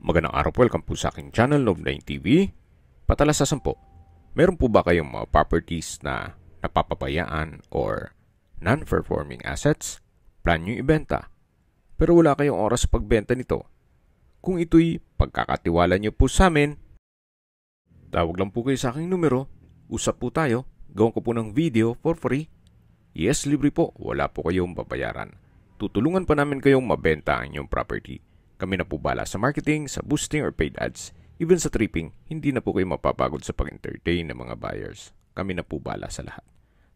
Magandang araw po, welcome po sa aking channel, Love9 TV. Patalasasan po, meron po ba kayong mga properties na napapabayaan or non-performing assets? Plan nyo ibenta, pero wala kayong oras sa pagbenta nito. Kung ito'y pagkakatiwala nyo po sa amin, tawag lang po kayo sa aking numero, usap po tayo, gawin ko po ng video for free. Yes, libre po, wala po kayong babayaran. Tutulungan pa namin kayong mabenta ang inyong property. Kami na po bala sa marketing, sa boosting or paid ads. Even sa tripping, hindi na po kayo mapapagod sa pag-entertain ng mga buyers. Kami na po bala sa lahat.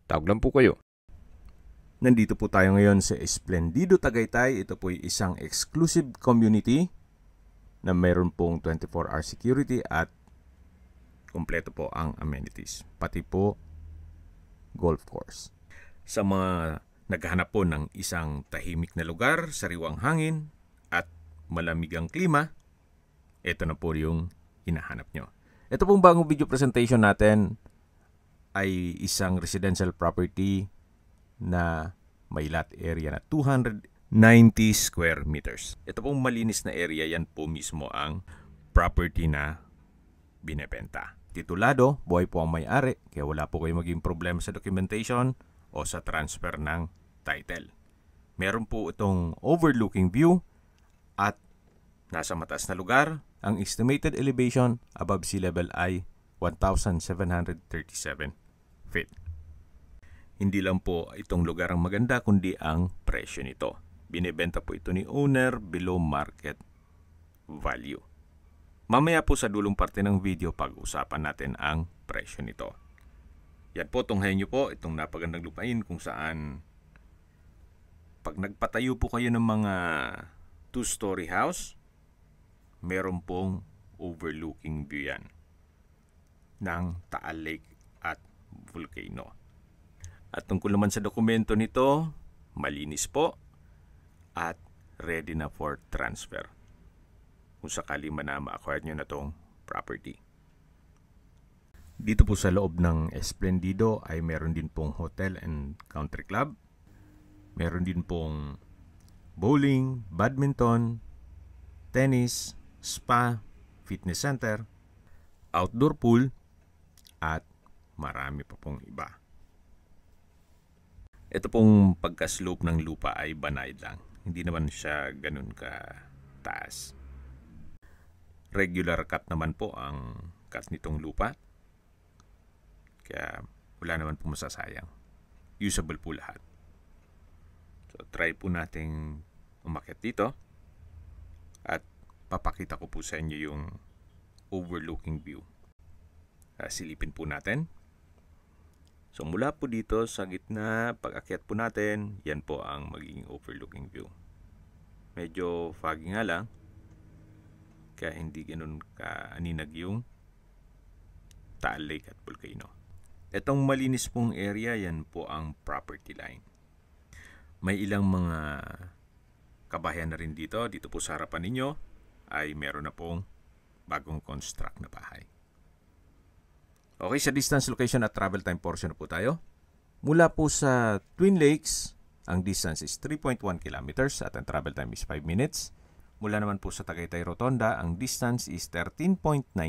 Tawag lang po kayo. Nandito po tayo ngayon sa Esplendido, Tagaytay. Ito po ay isang exclusive community na mayroon pong 24-hour security at kompleto po ang amenities. Pati po golf course. Sa mga naghahanap po ng isang tahimik na lugar, sariwang hangin at malamig ang klima, ito na po yung hinahanap nyo. Ito pong bagong video presentation natin ay isang residential property na may lot area na 290 square meters. Ito pong malinis na area, yan po mismo ang property na binebenta. Titulado, buhay po ang may-ari, kaya wala po kayo maging problema sa documentation o sa transfer ng title. Meron po itong overlooking view at nasa mataas na lugar. Ang estimated elevation above sea level ay 1,737 feet. Hindi lang po itong lugar ang maganda, kundi ang presyo nito. Binibenta po ito ni owner below market value. Mamaya po sa dulong parte ng video, pag-usapan natin ang presyo nito. Yan po, tunghayan nyo po itong napagandang lupain kung saan pag nagpatayo po kayo ng mga 2-story house, meron pong overlooking view yan ng Taal Lake at Volcano. At tungkol naman sa dokumento nito, malinis po at ready na for transfer kung sakali man na ma-acquire nyo na tong property. Dito po sa loob ng Esplendido ay meron din pong hotel and country club. Meron din pong bowling, badminton, tennis, spa, fitness center, outdoor pool, at marami pa pong iba. Ito pong pagka-slope ng lupa ay banayad lang. Hindi naman siya ganun ka taas. Regular cut naman po ang cut nitong lupa. Kaya wala naman po masasayang. Usable po lahat. So try po nating umakyat dito. At papakita ko po sa inyo yung overlooking view. Silipin po natin. So mula po dito sa gitna, pag-akyat po natin, yan po ang magiging overlooking view. Medyo foggy nga lang, kaya hindi ganun kaaninag yung Taal Lake at Volcano. Itong malinis pong area, yan po ang property line. May ilang mga kabahayan na rin dito. Dito po sa harapan ninyo ay meron na pong bagong construct na bahay. Okay, sa distance, location at travel time portion na po tayo. Mula po sa Twin Lakes, ang distance is 3.1 kilometers at ang travel time is 5 minutes. Mula naman po sa Tagaytay Rotonda, ang distance is 13.9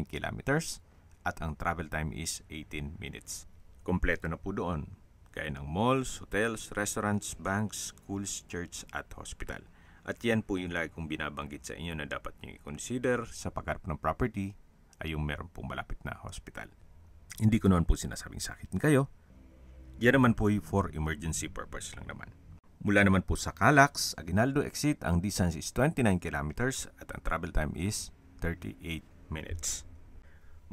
kilometers at ang travel time is 18 minutes. Kompleto na po doon, gaya ng malls, hotels, restaurants, banks, schools, church at hospital. At yan po yung lagi kong binabanggit sa inyo na dapat nyo i-consider sa pagharap ng property ay yung meron pong malapit na hospital. Hindi ko naman po sinasabing sakitin kayo. Yan naman po for emergency purpose lang naman. Mula naman po sa Calax, Aguinaldo exit, ang distance is 29 kilometers at ang travel time is 38 minutes.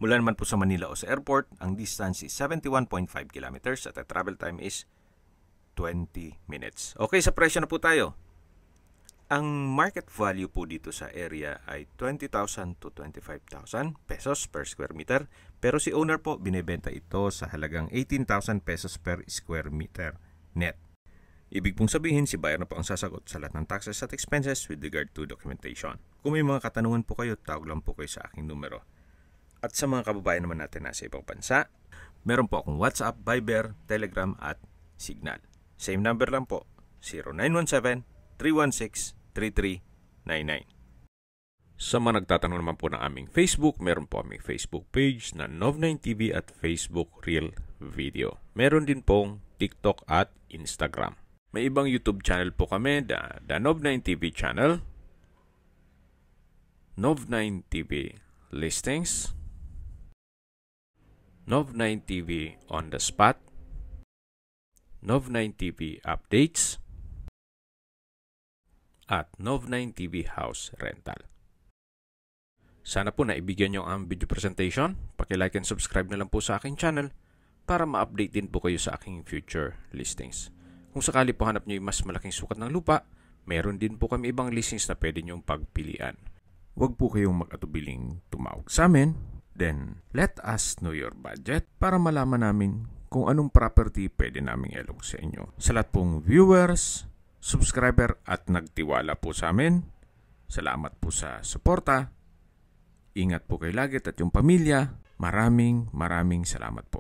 Mula naman po sa Manila o sa airport, ang distance is 71.5 kilometers at ang travel time is 20 minutes. Okay, sa presyo na po tayo. Ang market value po dito sa area ay 20,000 to 25,000 pesos per square meter. Pero si owner po, binebenta ito sa halagang 18,000 pesos per square meter net. Ibig pong sabihin, si buyer na po ang sasagot sa lahat ng taxes at expenses with regard to documentation. Kung may mga katanungan po kayo, tawag lang po kayo sa aking numero. At sa mga kababayan naman natin nasa ibang bansa, meron po akong WhatsApp, Viber, Telegram at Signal. Same number lang po, 0917-316-3399. Sa mga nagtatanong naman po ng aming Facebook, meron po aming Facebook page na Nov9TV at Facebook Reel Video. Meron din pong TikTok at Instagram. May ibang YouTube channel po kami, the Nov9TV channel, Nov9TV Listings, Nov9TV On The Spot, Nov9TV Updates, at Nov9TV House Rental. Sana po naibigyan nyo ang video presentation. Paki-like and subscribe na lang po sa aking channel para ma-update din po kayo sa aking future listings. Kung sakali po hanap nyo yung mas malaking sukat ng lupa, meron din po kami ibang listings na pwede nyong pagpilian. Huwag po kayong mag-atubiling tumawag sa amin. Then, let us know your budget para malaman namin kung anong property pwede naming ilog sa inyo. Sa lahat pong viewers, subscriber at nagtiwala po sa amin, salamat po sa suporta. Ingat po kayo lagi at yung pamilya. Maraming salamat po.